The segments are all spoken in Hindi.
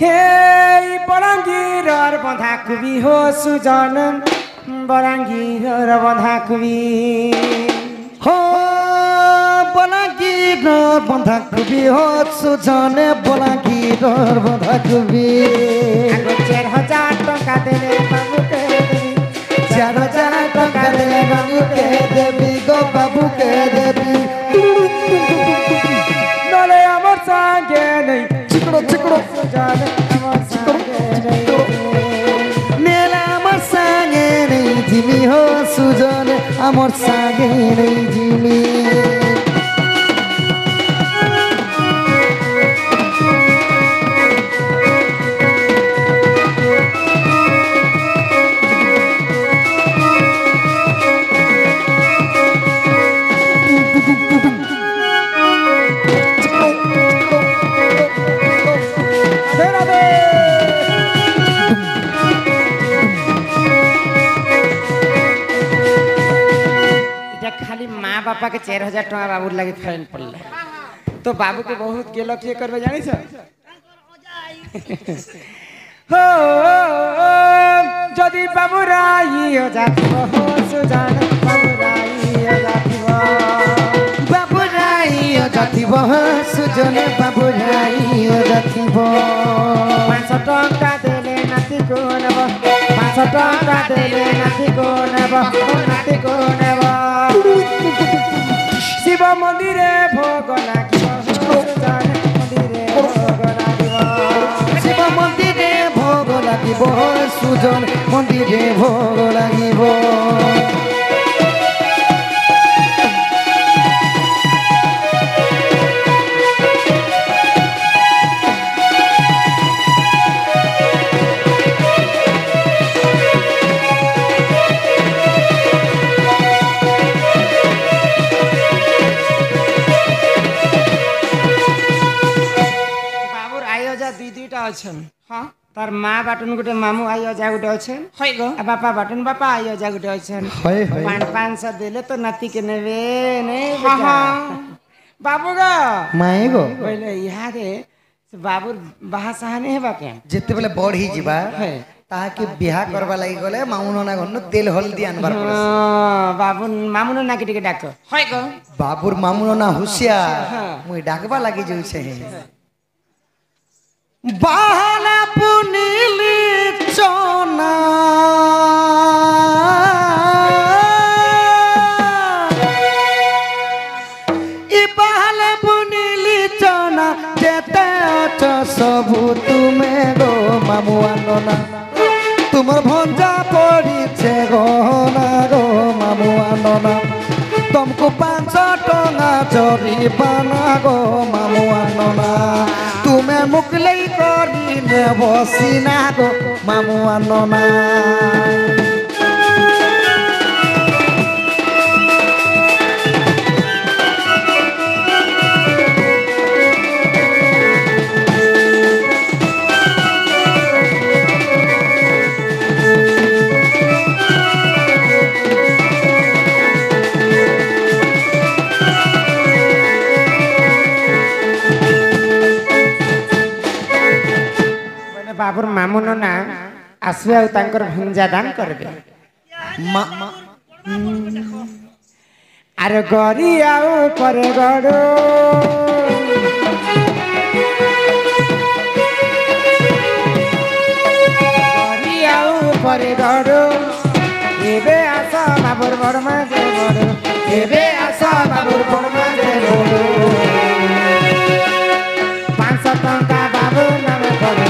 हे बलांगीर बंधा कुबी हो सुजन बलांगीर बंधा कुबी हो बलांगीर बंधा कुबी हो सुजन बलांगीर बंधा कुबी 4000 टका देले बाबू के देवी 4000 टका देले बाबू के देवी गो बाबू के देवी नले अमर संगे नहीं चिकड़ो चिकड़ो सुजन अमर संगे नहीं नेला अमर संगे नहीं जिमी हो सुजन अमर संगे नहीं जिमी खाली माँ बापा के 4000 टका बाबू लगे फाइन पड़ले तो बाबू के बहुत गेल किए करबे जानी छ हो जदी बाबू राई हो जातिबो हो सुजान बाबू राई हो जातिबो बाबू राई हो जातिबो सुजन बाबू राई हो जातिबो 500 टका देले नाती को नेब 500 टका देले नाती को नेब नाती को नेब शिव मंदिरे भोग लागिबो सुजान मंदिरे भोग लागिबो शिव मंदिरे भोग लागिबो सुजन मंदिरे भोग लागिबो हाँ तार माँ बाटन गोटे मामू आई अजा गोटे अछन होय गो आ बापा बाटन बापा आई अजा गोटे अछन होय होय 500 देले तो नाती के नेबे नहीं हां बाबू गो माए गो पहले यहाँ रे बाबू बाहा सहाने हेबा के जेते बेले बढ़ी जीवा ताके बिहा करबा लागि गले मामुना गन्नु तेल हल्दी आनबार पड़े बाबू मामुना नाकी टिके डाक होय गो बाबूर मामुना होशियार मुई डाकबा लागि जउ छे बाहला पुनीली चोना इ बाहला पुनीली चोना जेते अच सबु तुमे गो मामू आनना तुमर भंजा पड़ीछे गहना गो मामू आनना तुमको 500 टका जरिमाना गो मामू आनना तुम्हें मुकलई करी ने बसिना गो मामू आनना बाबूर मामू ना आसवे आ तांकर भंजा दान करबे अरे गरी आउ पर गड़ो गरी आउ पर गड़ो एबे आसा बाबूर बड़मा जे गड़ो एबे आसा बाबूर बड़मा जे गड़ो 500 टका बाबू नाम पड़े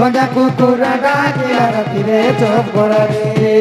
बंदा कुकुरा डाकिला रतिरे चोप गोड़ा रे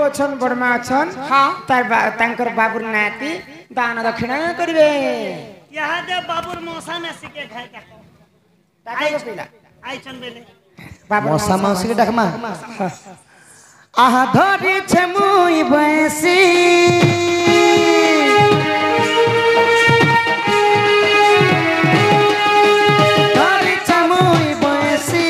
अछन बड़मा अछन हां तार बाबूर नाती दान दक्षिणा करबे यहाँ दे बाबूर मौसा ने सिके खाए का ताके पिला बाबुर मौसा मौसी के डकमा आहा धरी छे मुई बैसी धरी छे मुई बैसी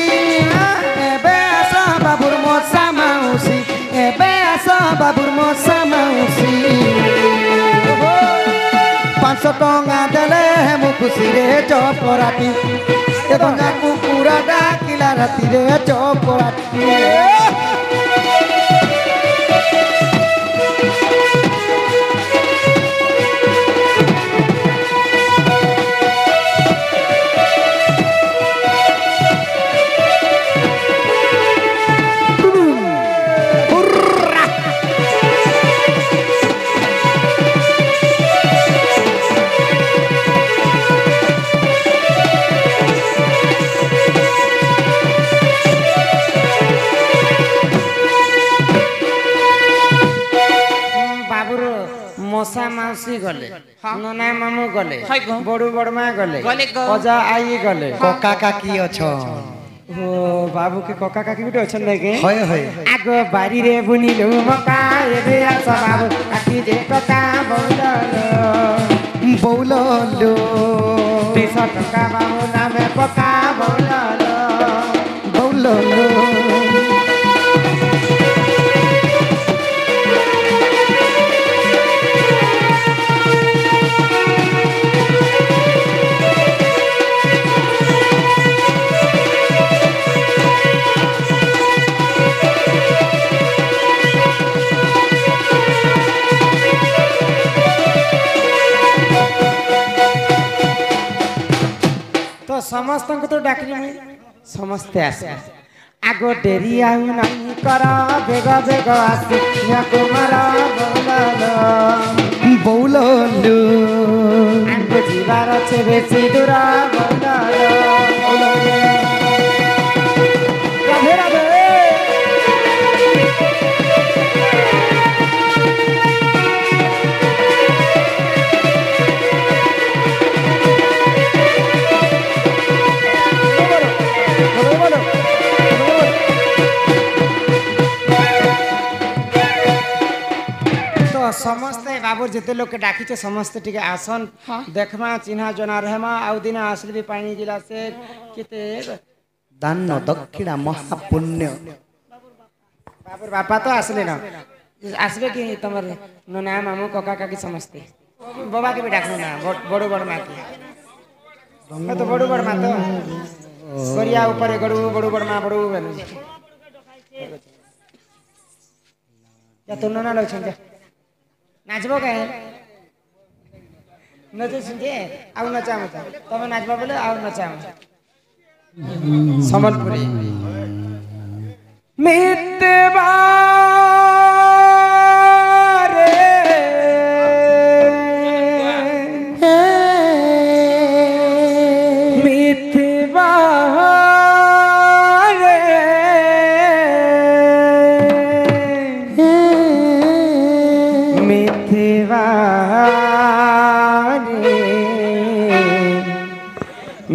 एबे आसा बाबुर मौसा मौसी एबे आसा बाबुर मौसा मौसी 500 टंका देले मु खुशी रे चपराटी ए गंगा कुकुरा डाकिला राती रे चपराटी मौसा मौसी गले नना मामू गले बड़ू बड़मा गले अजा आई गले कका काकी अछो ओ बाबू के कका काकी गुटे अछन नेके होय होय आगो बारी रे बुनिलु मका एबे आस बाबू काकी जे कका बौललो बौललो 200 टका बाबू नामे पका बौललो बौललो समस्त को तो डाकली समस्ते आसे आगो डेरी आउ नहीं कर बेग बेग आसी या कुमार बौललो बौललो आगो जीवार छे बेसी दूर बौललो राधे राधे समस्ते बाबूर जिते लोग के डाकी समस्ते टिके आसन देखमा चिन्हा जना रहमा आउ दिन आसले भी पानी गिला से किते दान दक्षिणा महापुण्य बाबूर बापा तो आसले ना आसले कि तमर नना मामू कका काकी समस्ते बाबा के भी डाकनो ना बड़ो बड़ मा के तो बड़ो बड़ मा तो गरिया ऊपर गड़ू बड़ो बड़ मा बड़ो बेनु या तो नना लोग छन नाचबो कहे नचे सुनते आउ नचा मचा तब नाचबा बोले आउ नचा संबलपुरी मितवा रे मितवा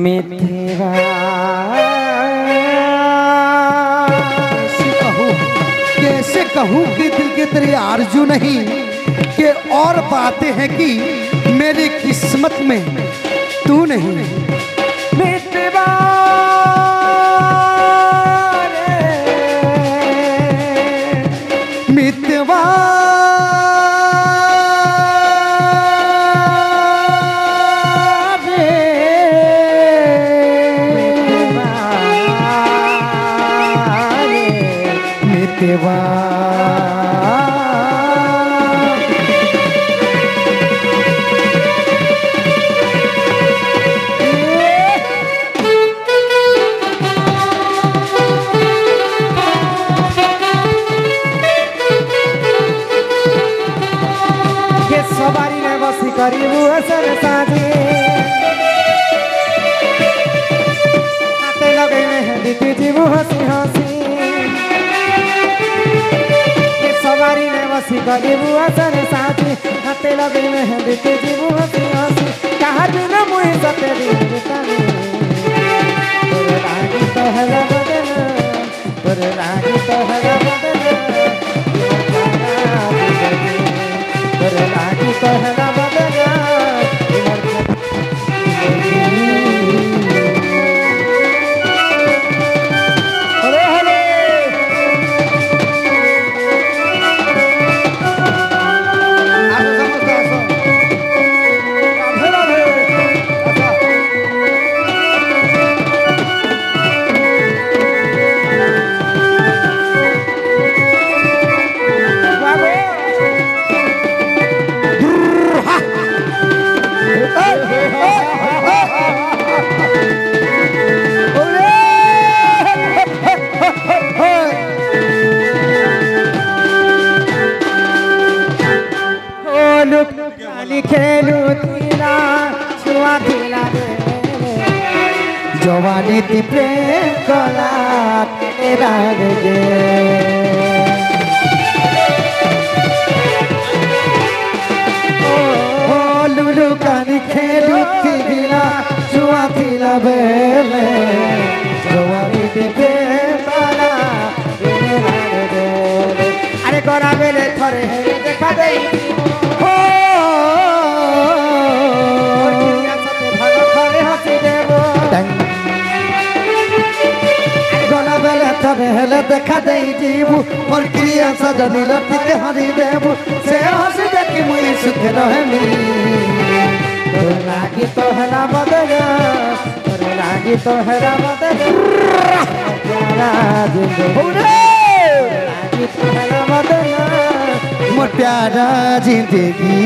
मिथवा कैसे कहूँ कि दिल के तेरी आरजू नहीं कि और बातें हैं कि मेरी किस्मत में तू नहीं मितवा मितवा मितवा सवारी में बसी करीबू असल साथी हाथे लगे मेहंदी तुझीबू हंसी हंसी सवारी में बसी करीबू असल साथी हाथे लगे मेहंदी तुझीबू हंसी हंसी कहा दिन मुई सते दिन बितानी तेरे लागी तो तोर लागी तोहरा बदला तोर लागी तोहरा बदला हरे हरे आसो समस्त आसो राधे राधे खेलू तीला छुआ दिला रे जवानी ती प्रेम कला तेरा गे ओ लुलु कानी खेलू तीला छुआ दिला बेले जवानी ती प्रेम कला तेरा गे अरे करा बेले थरे देखा दे हेले देखा दे जीवु मोर क्रिया सजनी लपिते हरि देवु से हसी देखी मुई सुख रहमी तोर लागी तोहरा बदला तोर लागी तोहरा बदला प्यारा जिंदगी लागी तोहरा बदला मोर प्यारा जिंदगी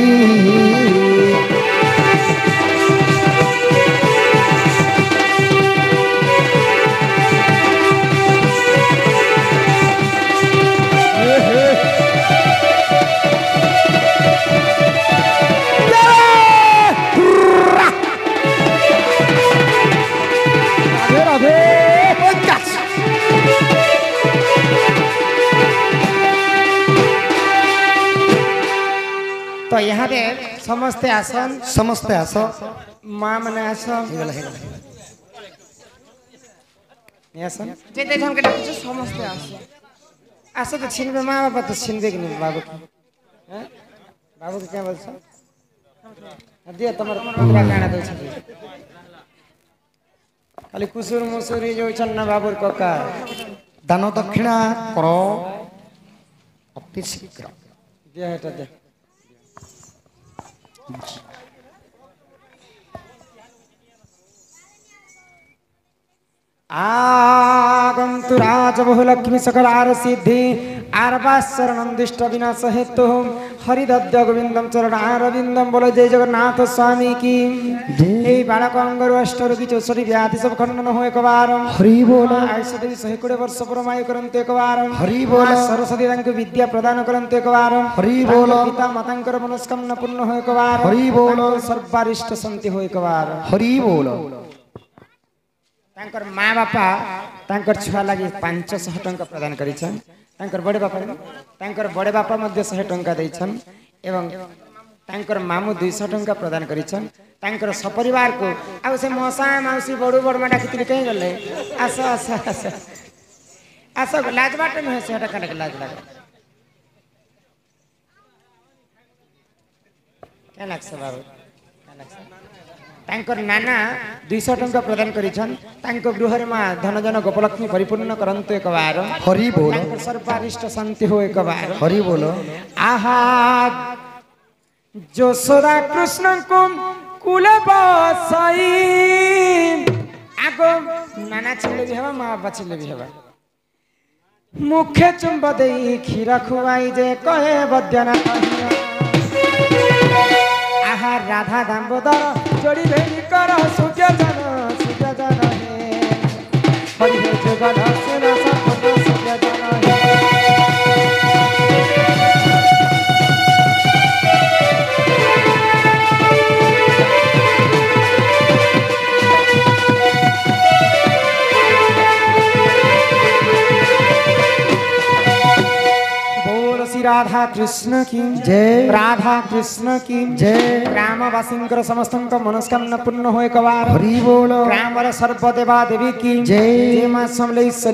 तो यहाँ पे समस्ते आसन समस्ते आसो माँ मने आसन आसन जे देखम के डाक समस्ते आसन आसन तो छिनबे माँ बाप तो छिनबे कि नहीं बाबू की हैं बाबू के क्या बोलছো दिया तमर पूरा गाना दो छी खाली कुसुर मुसुरी जो छन ना बाबूर कोका दान दक्षिणा कर अति शीघ्र दिया हेटा दे आगंतु राज बहुलक्ष्मी सकल आर सिद्धि आरवाशरणं दिष्ट विनाश हेतु हरिदद्य गोविंदम चरण आरविंदम बोलो जय जगन्नाथ स्वामी की जय बालक अंगर अष्टरोगी 64 व्याधि सब खंडन हो एक बार हरि बोल आयुष देवी 120 वर्ष परमायु करंतु एक बार हरि बोल सरस्वती तांको विद्या प्रदान करंतु एक बार हरि बोल पिता मातांकर मनस्कामना पूर्ण हो एक बार हरि बोल सर्वारिष्ट शांति हो एक बार हरि बोल तांकर माँ बापा तांकर छुआ लगी 500 टंका प्रदान करिछन तांकर बड़े बापा तांकर बड़े बापा मध्य 100 टंका दैछन एवं तांकर मामू 200 टंका प्रदान करिछन तांकर सपरिवार को आ से मौसा माउसी बड़ू बड़मा डाकितिले कहीं गले आस आस आस आस लाज बाट न से हटा कने लाज लाग क्या लागछ बाबू क्या लागछ तांकर नाना 200 टंका प्रदान करिछन तांको गृह रे मां धन जन गोपलक्ष्मी परिपूर्ण करंतु एक बार हरि बोल तांकर सर्वारिष्ट शांति हो एक बार हरि बोल आहा যশোদা কৃষ্ণ কুলে বসাই আগো নানা ছেলে বি হবা মা বাবা ছেলে বি হবা মুখে চুম্ব দেই ক্ষীর খুয়াই যে কহে বদ্যনা কহিয়া আহা রাধা দামোদর जोड़ी भेड़ी कर सुखे जन हे हरि हे जगन सेना सब सुखे जन हे राधा कृष्ण की जय राधा कृष्ण की जय ग्रामवासींकर समस्तंक मनस्कामना पूर्ण हो एक बार हरि बोल ग्रामर सर्वदेवा देवी की जय मां समलेश्वरी